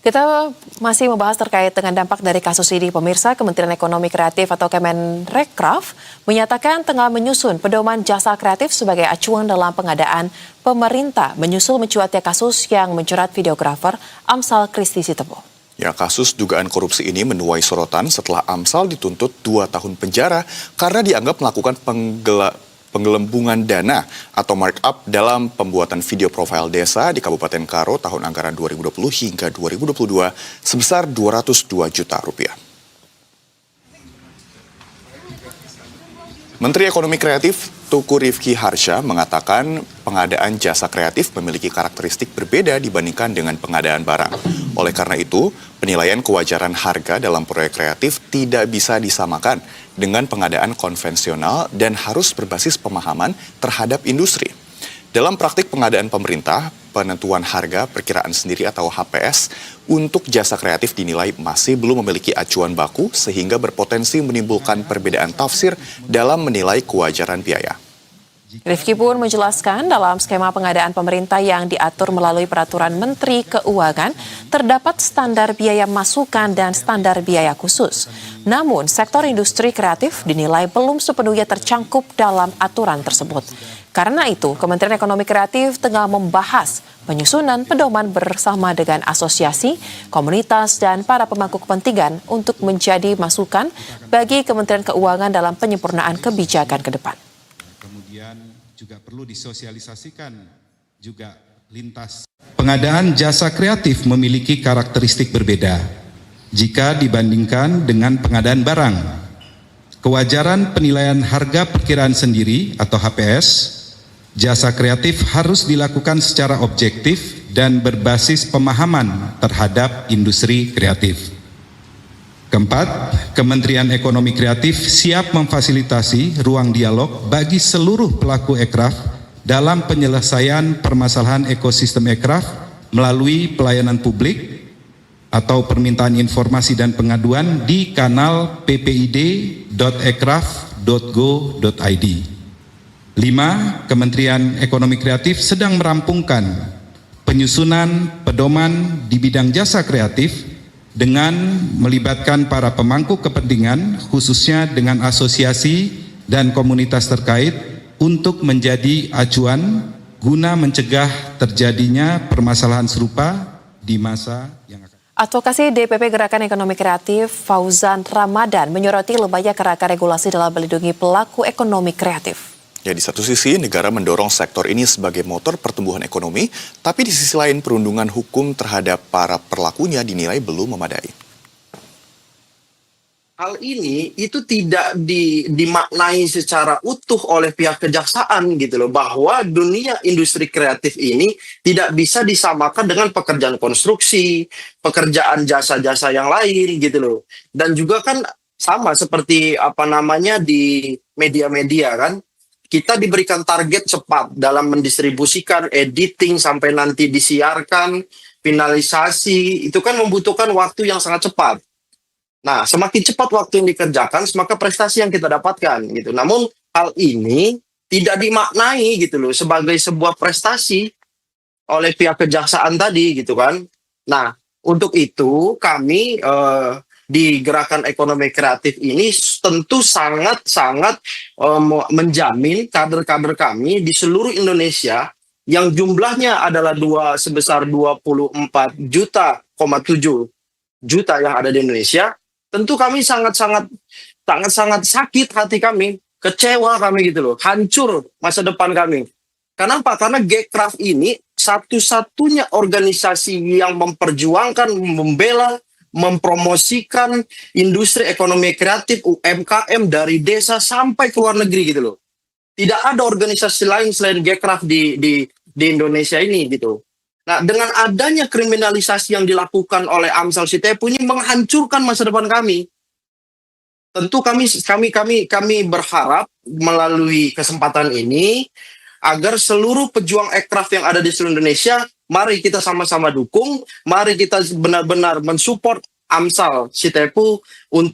Kita masih membahas terkait dengan dampak dari kasus ini. Pemirsa, Kementerian Ekonomi Kreatif atau Kemenrekraf menyatakan tengah menyusun pedoman jasa kreatif sebagai acuan dalam pengadaan pemerintah menyusul mencuatnya kasus yang menjerat videografer Amsal Christy Sitompul. Ya, kasus dugaan korupsi ini menuai sorotan setelah Amsal dituntut 2 tahun penjara karena dianggap melakukan penggelembungan dana atau markup dalam pembuatan video profil desa di Kabupaten Karo tahun anggaran 2020 hingga 2022 sebesar 202 juta rupiah. Menteri Ekonomi Kreatif Teuku Rifki Harsha mengatakan pengadaan jasa kreatif memiliki karakteristik berbeda dibandingkan dengan pengadaan barang. Oleh karena itu, penilaian kewajaran harga dalam proyek kreatif tidak bisa disamakan dengan pengadaan konvensional dan harus berbasis pemahaman terhadap industri. Dalam praktik pengadaan pemerintah, penentuan harga perkiraan sendiri atau HPS untuk jasa kreatif dinilai masih belum memiliki acuan baku sehingga berpotensi menimbulkan perbedaan tafsir dalam menilai kewajaran biaya. Rifki pun menjelaskan dalam skema pengadaan pemerintah yang diatur melalui peraturan Menteri Keuangan terdapat standar biaya masukan dan standar biaya khusus. Namun sektor industri kreatif dinilai belum sepenuhnya tercangkup dalam aturan tersebut. Karena itu, Kementerian Ekonomi Kreatif tengah membahas penyusunan pedoman bersama dengan asosiasi, komunitas, dan para pemangku kepentingan untuk menjadi masukan bagi Kementerian Keuangan dalam penyempurnaan kebijakan ke depan. Kemudian juga perlu disosialisasikan juga lintas. Pengadaan jasa kreatif memiliki karakteristik berbeda jika dibandingkan dengan pengadaan barang. Kewajaran penilaian harga perkiraan sendiri atau HPS, jasa kreatif harus dilakukan secara objektif dan berbasis pemahaman terhadap industri kreatif. Keempat, Kementerian Ekonomi Kreatif siap memfasilitasi ruang dialog bagi seluruh pelaku ekraf dalam penyelesaian permasalahan ekosistem ekraf melalui pelayanan publik atau permintaan informasi dan pengaduan di kanal ppid.ekraf.go.id. 5. Kementerian Ekonomi Kreatif sedang merampungkan penyusunan pedoman di bidang jasa kreatif dengan melibatkan para pemangku kepentingan, khususnya dengan asosiasi dan komunitas terkait untuk menjadi acuan guna mencegah terjadinya permasalahan serupa di masa yang akan. Advokasi DPP Gerakan Ekonomi Kreatif Fauzan Ramadan menyoroti lemahnya kerangka regulasi dalam melindungi pelaku ekonomi kreatif. Ya, di satu sisi negara mendorong sektor ini sebagai motor pertumbuhan ekonomi, tapi di sisi lain perundungan hukum terhadap para pelakunya dinilai belum memadai. Hal ini itu tidak dimaknai secara utuh oleh pihak kejaksaan gitu loh, bahwa dunia industri kreatif ini tidak bisa disamakan dengan pekerjaan konstruksi, pekerjaan jasa-jasa yang lain gitu loh. Dan juga kan sama seperti di media-media kan, kita diberikan target cepat dalam mendistribusikan, editing, sampai nanti disiarkan, finalisasi, itu kan membutuhkan waktu yang sangat cepat. Nah, semakin cepat waktu yang dikerjakan, maka prestasi yang kita dapatkan gitu. Namun hal ini tidak dimaknai gitu loh sebagai sebuah prestasi oleh pihak kejaksaan tadi gitu kan. Nah, untuk itu kami di Gerakan Ekonomi Kreatif ini tentu sangat-sangat menjamin kader-kader kami di seluruh Indonesia yang jumlahnya adalah sebesar 24,7 juta yang ada di Indonesia. Tentu kami sangat-sangat sakit hati kami, kecewa kami gitu loh, hancur masa depan kami. Kenapa? Karena Gekraf ini satu-satunya organisasi yang memperjuangkan, membela, mempromosikan industri ekonomi kreatif UMKM dari desa sampai ke luar negeri gitu loh. Tidak ada organisasi lain selain Gekraf di Indonesia ini gitu. Nah, dengan adanya kriminalisasi yang dilakukan oleh Amsal Sitompul ini menghancurkan masa depan kami. Tentu kami berharap melalui kesempatan ini agar seluruh pejuang ekraf yang ada di seluruh Indonesia, mari kita sama-sama dukung, mari kita benar-benar mensupport Amsal Sitompul untuk